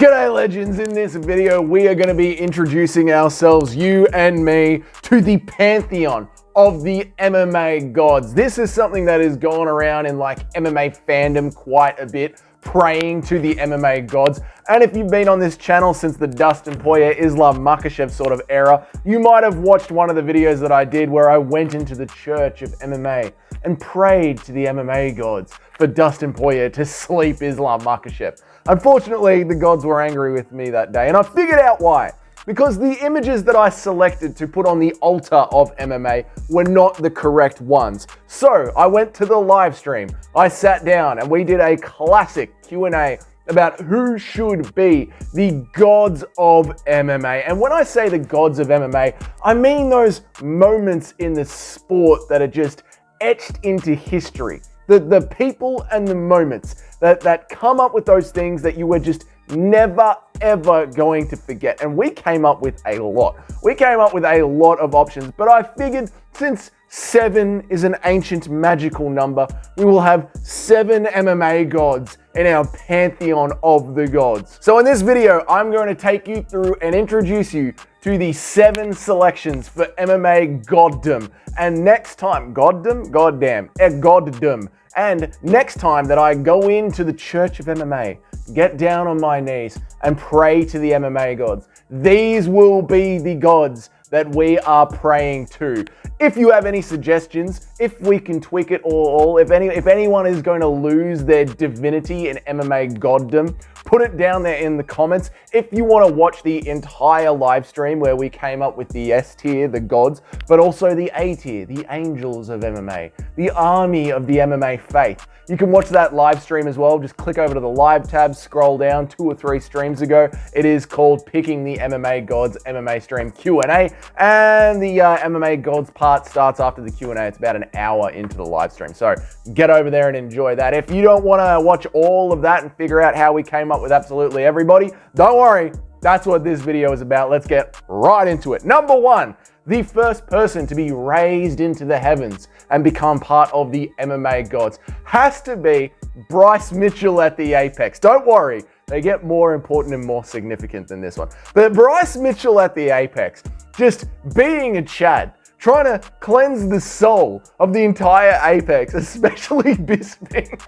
G'day legends, in this video we are going to be introducing ourselves, you and me, to the pantheon of the MMA gods. This is something that has gone around in like MMA fandom quite a bit, praying to the MMA gods. And if you've been on this channel since the Dustin Poirier, Islam Makhachev sort of era, you might have watched one of the videos that I did where I went into the church of MMA and prayed to the MMA gods for Dustin Poirier to sleep Islam Makhachev. Unfortunately, the gods were angry with me that day, and I figured out why. Because the images that I selected to put on the altar of MMA were not the correct ones. So I went to the live stream, I sat down, and we did a classic Q&A about who should be the gods of MMA. And when I say the gods of MMA, I mean those moments in the sport that are just etched into history. The people and the moments that come up with those things that you were just never ever going to forget. And we came up with a lot. We came up with a lot of options, but I figured since 7 is an ancient magical number, we will have 7 MMA gods in our pantheon of the gods. So in this video, I'm going to take you through and introduce you to the 7 selections for MMA goddom. And next time, goddom? Goddamn, goddom. And next time that I go into the church of MMA, get down on my knees and pray to the MMA gods, these will be the gods that we are praying to. If you have any suggestions, if we can tweak it all, if anyone is going to lose their divinity in MMA goddom, put it down there in the comments. If you want to watch the entire live stream where we came up with the S tier, the gods, but also the A tier, the angels of MMA, the army of the MMA faith, you can watch that live stream as well. Just click over to the live tab, scroll down 2 or 3 streams ago. It is called Picking the MMA Gods MMA Stream Q&A, and the MMA Gods part starts after the Q&A. It's about an hour into the live stream. So get over there and enjoy that. If you don't want to watch all of that and figure out how we came up with absolutely everybody, don't worry. That's what this video is about. Let's get right into it. Number 1, the first person to be raised into the heavens and become part of the MMA gods has to be Bryce Mitchell at the apex. Don't worry, they get more important and more significant than this one. But Bryce Mitchell at the apex, just being a Chad, trying to cleanse the soul of the entire apex, especially Bisping.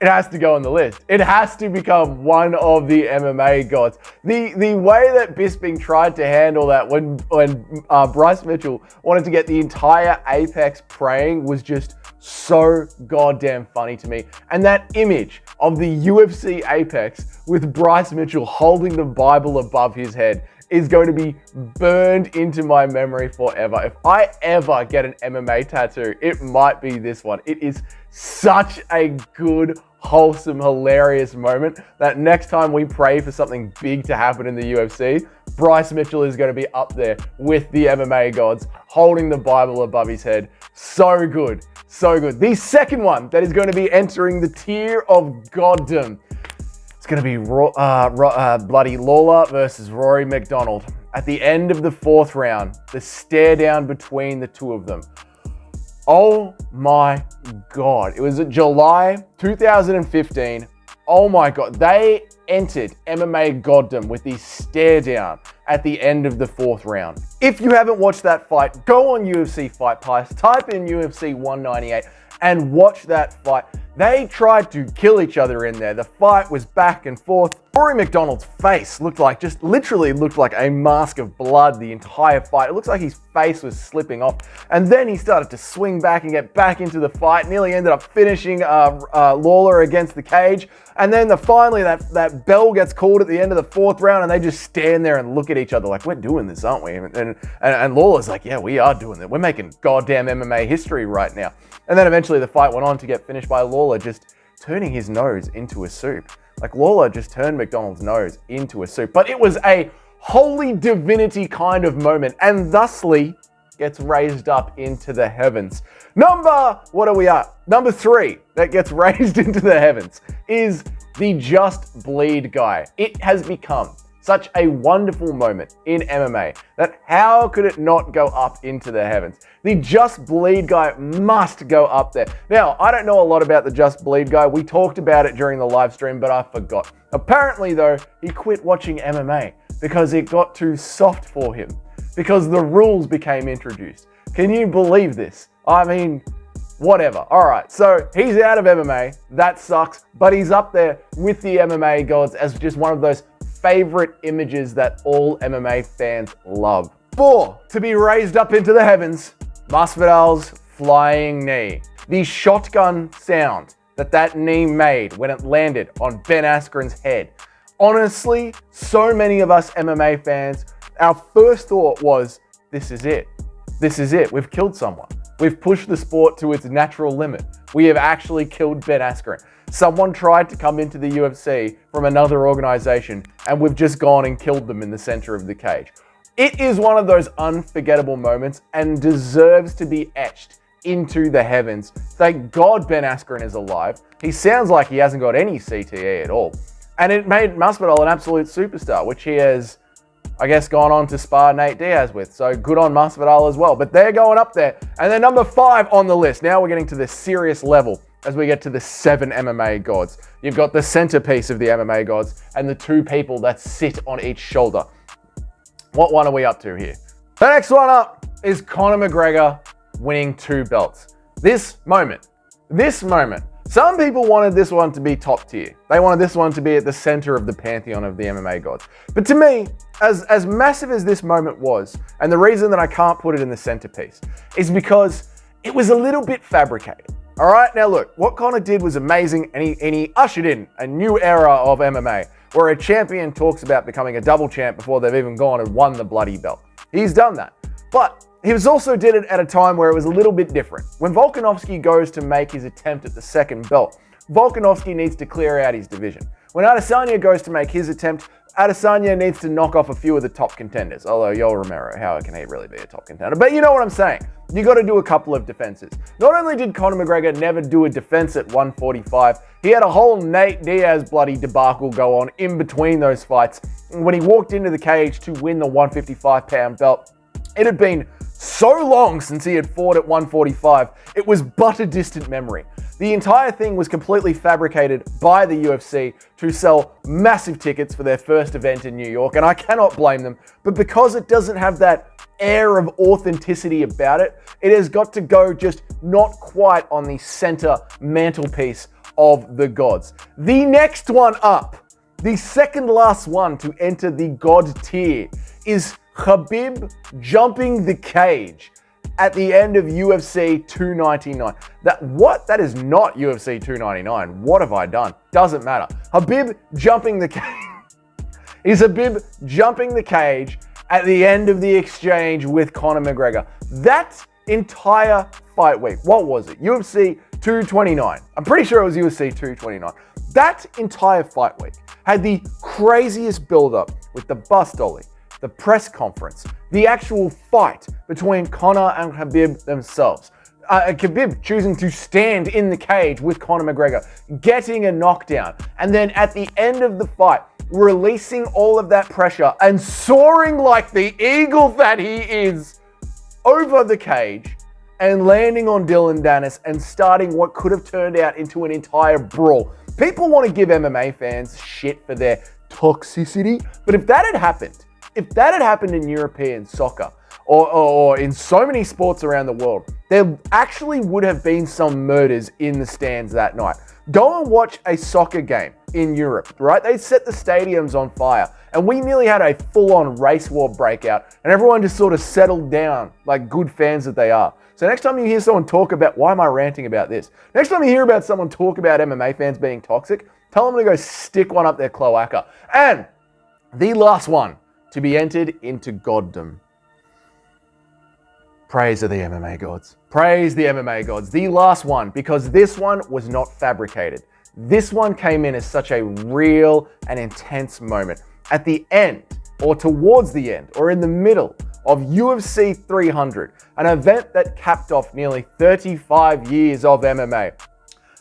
It has to go on the list. It has to become one of the MMA gods. The way that Bisping tried to handle that when Bryce Mitchell wanted to get the entire apex praying was just so goddamn funny to me. And that image of the UFC apex with Bryce Mitchell holding the Bible above his head is going to be burned into my memory forever. If I ever get an MMA tattoo, it might be this one. It is such a good, wholesome, hilarious moment that next time we pray for something big to happen in the UFC, Bryce Mitchell is going to be up there with the MMA gods, holding the Bible above his head. So good, so good. The second one that is going to be entering the tier of goddom, it's going to be bloody Lawler versus Rory McDonald. At the end of the 4th round, the stare down between the two of them. Oh my God. It was July 2015. Oh my God. They entered MMA goddom with the stare down at the end of the 4th round. If you haven't watched that fight, go on UFC Fight Pass, type in UFC 198 and watch that fight. They tried to kill each other in there. The fight was back and forth. Rory McDonald's face literally looked like a mask of blood the entire fight. It looks like his face was slipping off. And then he started to swing back and get back into the fight. Nearly ended up finishing Lawler against the cage. And then finally that bell gets called at the end of the 4th round and they just stand there and look at each other like, we're doing this, aren't we? And Lawler's like, yeah, we are doing it. We're making goddamn MMA history right now. And then eventually the fight went on to get finished by Lawler just turning his nose into a soup. Like Lawler just turned McDonald's nose into a soup. But it was a holy divinity kind of moment and thusly gets raised up into the heavens. What are we at? Number 3 that gets raised into the heavens is the Just Bleed guy. It has become Such a wonderful moment in MMA that how could it not go up into the heavens? The Just Bleed guy must go up there. Now, I don't know a lot about the Just Bleed guy. We talked about it during the live stream, but I forgot. Apparently though, he quit watching MMA because it got too soft for him, because the rules became introduced. Can you believe this? I mean, whatever. All right, so he's out of MMA. That sucks, but he's up there with the MMA gods as just one of those favorite images that all MMA fans love. 4, to be raised up into the heavens, Masvidal's flying knee. The shotgun sound that knee made when it landed on Ben Askren's head. Honestly, so many of us MMA fans, our first thought was, this is it. This is it. We've killed someone. We've pushed the sport to its natural limit. We have actually killed Ben Askren. Someone tried to come into the UFC from another organization, and we've just gone and killed them in the center of the cage. It is one of those unforgettable moments and deserves to be etched into the heavens. Thank God Ben Askren is alive. He sounds like he hasn't got any CTE at all. And it made Masvidal an absolute superstar, which he has, I guess, gone on to spar Nate Diaz with. So good on Masvidal as well. But they're going up there. And then number 5 on the list. Now we're getting to the serious level as we get to the 7 MMA gods. You've got the centerpiece of the MMA gods and the 2 people that sit on each shoulder. What one are we up to here? The next one up is Conor McGregor winning 2 belts. This moment, some people wanted this one to be top tier. They wanted this one to be at the center of the pantheon of the MMA gods. But to me, as massive as this moment was, and the reason that I can't put it in the centerpiece is because it was a little bit fabricated. All right, now look, what Conor did was amazing, and he ushered in a new era of MMA where a champion talks about becoming a double champ before they've even gone and won the bloody belt. He's done that. But he also did it at a time where it was a little bit different. When Volkanovski goes to make his attempt at the second belt, Volkanovski needs to clear out his division. When Adesanya goes to make his attempt, Adesanya needs to knock off a few of the top contenders. Although, Yoel Romero, how can he really be a top contender? But you know what I'm saying. You got to do a couple of defenses. Not only did Conor McGregor never do a defense at 145, he had a whole Nate Diaz bloody debacle go on in between those fights. When he walked into the cage to win the 155-pound belt, it had been so long since he had fought at 145, it was but a distant memory. The entire thing was completely fabricated by the UFC to sell massive tickets for their first event in New York, and I cannot blame them. But because it doesn't have that air of authenticity about it, it has got to go just not quite on the center mantelpiece of the gods. The next one up, the second last one to enter the God tier, is Khabib jumping the cage at the end of UFC 299. That is not UFC 299. What have I done? Doesn't matter. Khabib jumping the cage. Is Khabib jumping the cage at the end of the exchange with Conor McGregor? That entire fight week, what was it? UFC 229. I'm pretty sure it was UFC 229. That entire fight week had the craziest build-up with the bus dolly, the press conference, the actual fight between Conor and Khabib themselves. Khabib choosing to stand in the cage with Conor McGregor, getting a knockdown, and then at the end of the fight, releasing all of that pressure and soaring like the eagle that he is over the cage and landing on Dylan Dennis and starting what could have turned out into an entire brawl. People want to give MMA fans shit for their toxicity, but if that had happened in European soccer or in so many sports around the world, there actually would have been some murders in the stands that night. Go and watch a soccer game in Europe, right? They set the stadiums on fire and we nearly had a full-on race war breakout and everyone just sort of settled down like good fans that they are. So next time you hear someone talk about, why am I ranting about this? Next time you hear about someone talk about MMA fans being toxic, tell them to go stick one up their cloaca. And the last one to be entered into goddom. Praise of the MMA gods. Praise the MMA gods. The last one, because this one was not fabricated. This one came in as such a real and intense moment. At the end, or towards the end, or in the middle of UFC 300, an event that capped off nearly 35 years of MMA.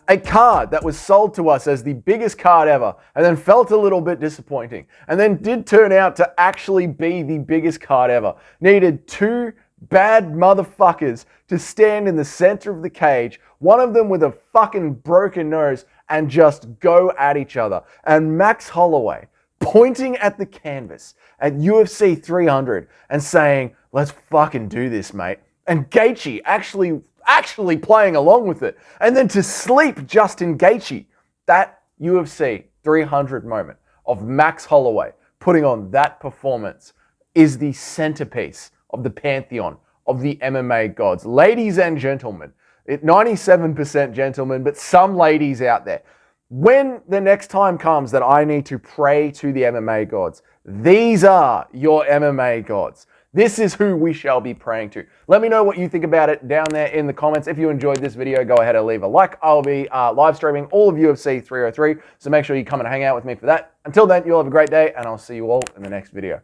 A card that was sold to us as the biggest card ever and then felt a little bit disappointing and then did turn out to actually be the biggest card ever. Needed two bad motherfuckers to stand in the center of the cage, one of them with a fucking broken nose, and just go at each other. And Max Holloway pointing at the canvas at UFC 300 and saying, let's fucking do this, mate. And Gaethje actually playing along with it. And then to sleep Justin Gaethje. That UFC 300 moment of Max Holloway putting on that performance is the centerpiece of the pantheon of the MMA gods. Ladies and gentlemen, 97% gentlemen, but some ladies out there. When the next time comes that I need to pray to the MMA gods, these are your MMA gods. This is who we shall be praying to. Let me know what you think about it down there in the comments. If you enjoyed this video, go ahead and leave a like. I'll be live streaming all of UFC 303, so make sure you come and hang out with me for that. Until then, you'll have a great day, and I'll see you all in the next video.